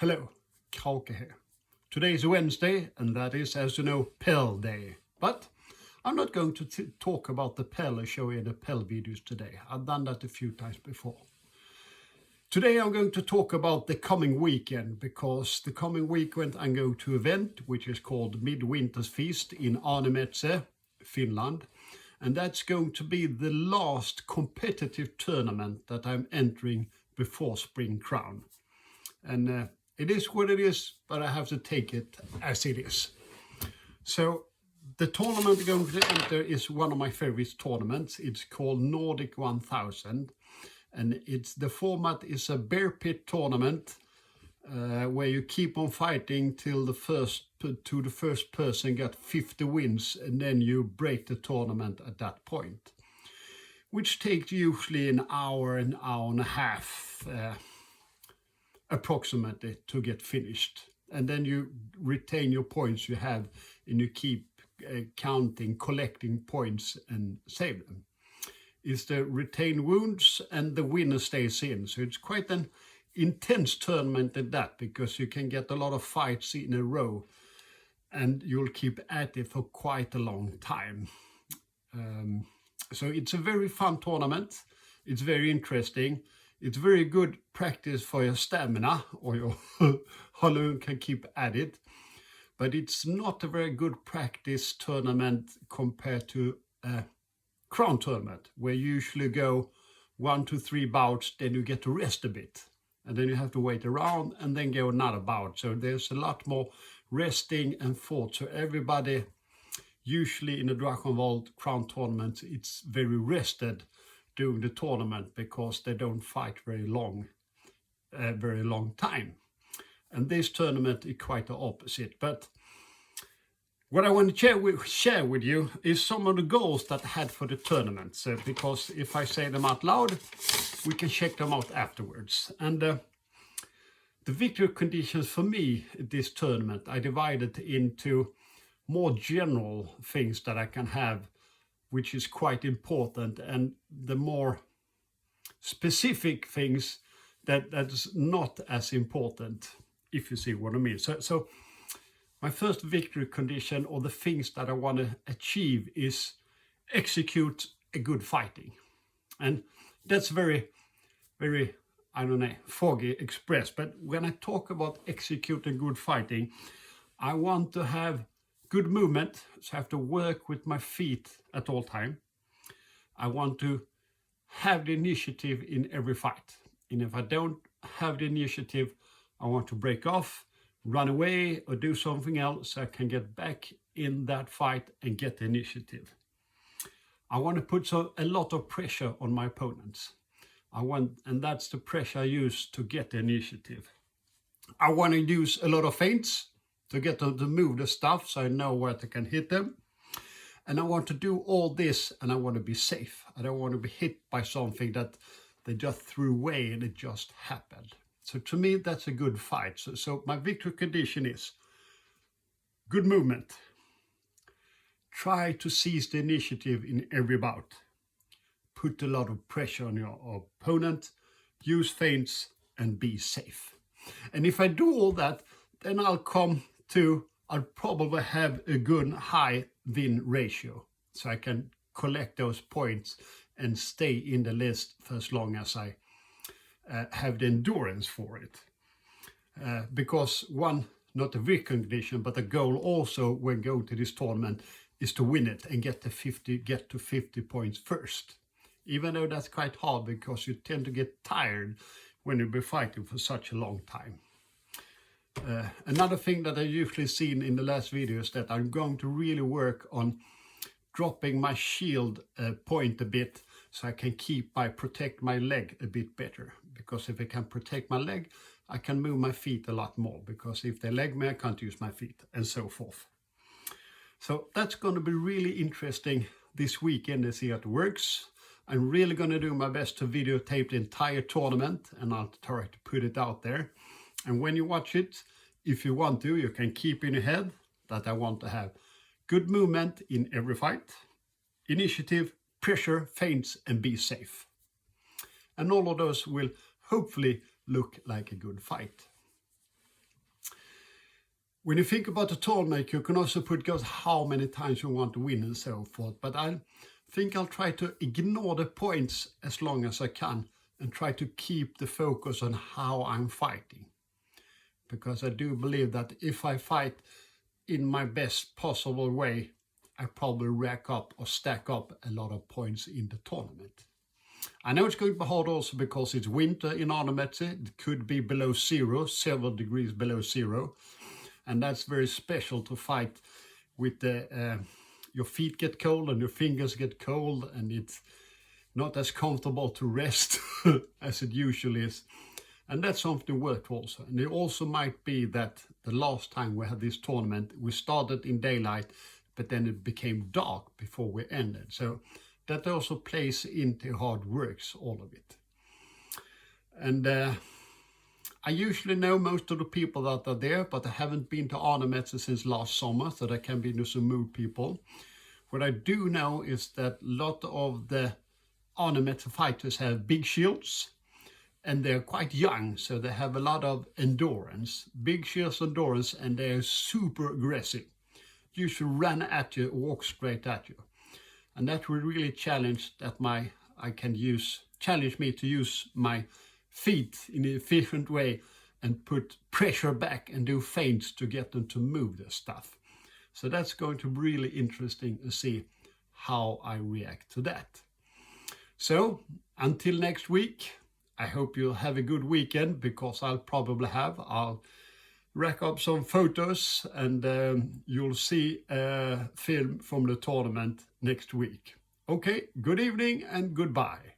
Hello, Krauke here. Today is Wednesday, and that is, as you know, Pell Day. But I'm not going to talk about the Pell or show you the Pell videos today. I've done that a few times before. Today I'm going to talk about the coming weekend, because the coming weekend I'm going to an event which is called Midwinter Feast in Aarnimätse, Finland. And that's going to be the last competitive tournament that I'm entering before Spring Crown. And it is what it is, but I have to take it as it is. So the tournament I'm going to enter is one of my favorite tournaments. It's called Nordic 1000. And the format is a bear pit tournament where you keep on fighting till the first person get 50 wins, and then you break the tournament at that point, which takes usually an hour and a half approximately to get finished. And then you retain your points you have, and you keep collecting points and save them. It's the retain wounds and the winner stays in. So it's quite an intense tournament at that, because you can get a lot of fights in a row and you'll keep at it for quite a long time. So it's a very fun tournament. It's very interesting. It's very good practice for your stamina, or your how long you can keep at it. But it's not a very good practice tournament compared to a crown tournament, where you usually go 1 to 3 bouts, then you get to rest a bit. And then you have to wait around and then go another bout. So there's a lot more resting and thought. So everybody, usually in the Drachenwald crown tournament, it's very rested during the tournament, because they don't fight very long time. And this tournament is quite the opposite. But what I want to share with you is some of the goals that I had for the tournament. So, because if I say them out loud, we can check them out afterwards. And the victory conditions for me at this tournament, I divided into more general things that I can have, which is quite important, and the more specific things that's not as important, if you see what I mean. So my first victory condition, or the things that I want to achieve, is execute a good fighting. And that's very, very, I don't know, foggy express. But when I talk about executing good fighting, I want to have good movement, so I have to work with my feet at all time. I want to have the initiative in every fight. And if I don't have the initiative, I want to break off, run away, or do something else so I can get back in that fight and get the initiative. I want to put a lot of pressure on my opponents. And that's the pressure I use to get the initiative. I want to use a lot of feints to get them to move the stuff, so I know where I can hit them. And I want to do all this, and I want to be safe. I don't want to be hit by something that they just threw away and it just happened. So to me, that's a good fight. So my victory condition is good movement. Try to seize the initiative in every bout. Put a lot of pressure on your opponent. Use feints and be safe. And if I do all that, then I'll probably have a good high win ratio, so I can collect those points and stay in the list for as long as I have the endurance for it. Because not a victory condition, but a goal also when going to this tournament is to win it and get to 50 points first. Even though that's quite hard, because you tend to get tired when you've been fighting for such a long time. Another thing that I usually seen in the last video is that I'm going to really work on dropping my shield point a bit, so I can protect my leg a bit better. Because if I can protect my leg, I can move my feet a lot more. Because if they leg me, I can't use my feet, and so forth. So that's going to be really interesting this weekend to see how it works. I'm really going to do my best to videotape the entire tournament, and I'll try to put it out there. And when you watch it, if you want to, you can keep in your head that I want to have good movement in every fight, initiative, pressure, feints, and be safe. And all of those will hopefully look like a good fight. When you think about the tournament, you can also put goes how many times you want to win and so forth. But I think I'll try to ignore the points as long as I can and try to keep the focus on how I'm fighting. Because I do believe that if I fight in my best possible way, I probably rack up or stack up a lot of points in the tournament. I know it's going to be hard also because it's winter in Aarnimätse. It could be below zero, several degrees below zero. And that's very special to fight with your feet get cold and your fingers get cold, and it's not as comfortable to rest as it usually is. And that's something worked also. And it also might be that the last time we had this tournament, we started in daylight, but then it became dark before we ended. So that also plays into how it works, all of it. And I usually know most of the people that are there, but I haven't been to Aarnimätse since last summer, so there can be some new people. What I do know is that a lot of the Aarnimätse fighters have big shields, and they're quite young, so they have a lot of endurance, big shields, endurance, and they're super aggressive. Usually run at you, walk straight at you. And that will really challenge me to use my feet in an efficient way and put pressure back and do feints to get them to move their stuff. So that's going to be really interesting to see how I react to that. So until next week, I hope you'll have a good weekend, because I'll rack up some photos, and you'll see a film from the tournament next week. Okay, good evening and goodbye.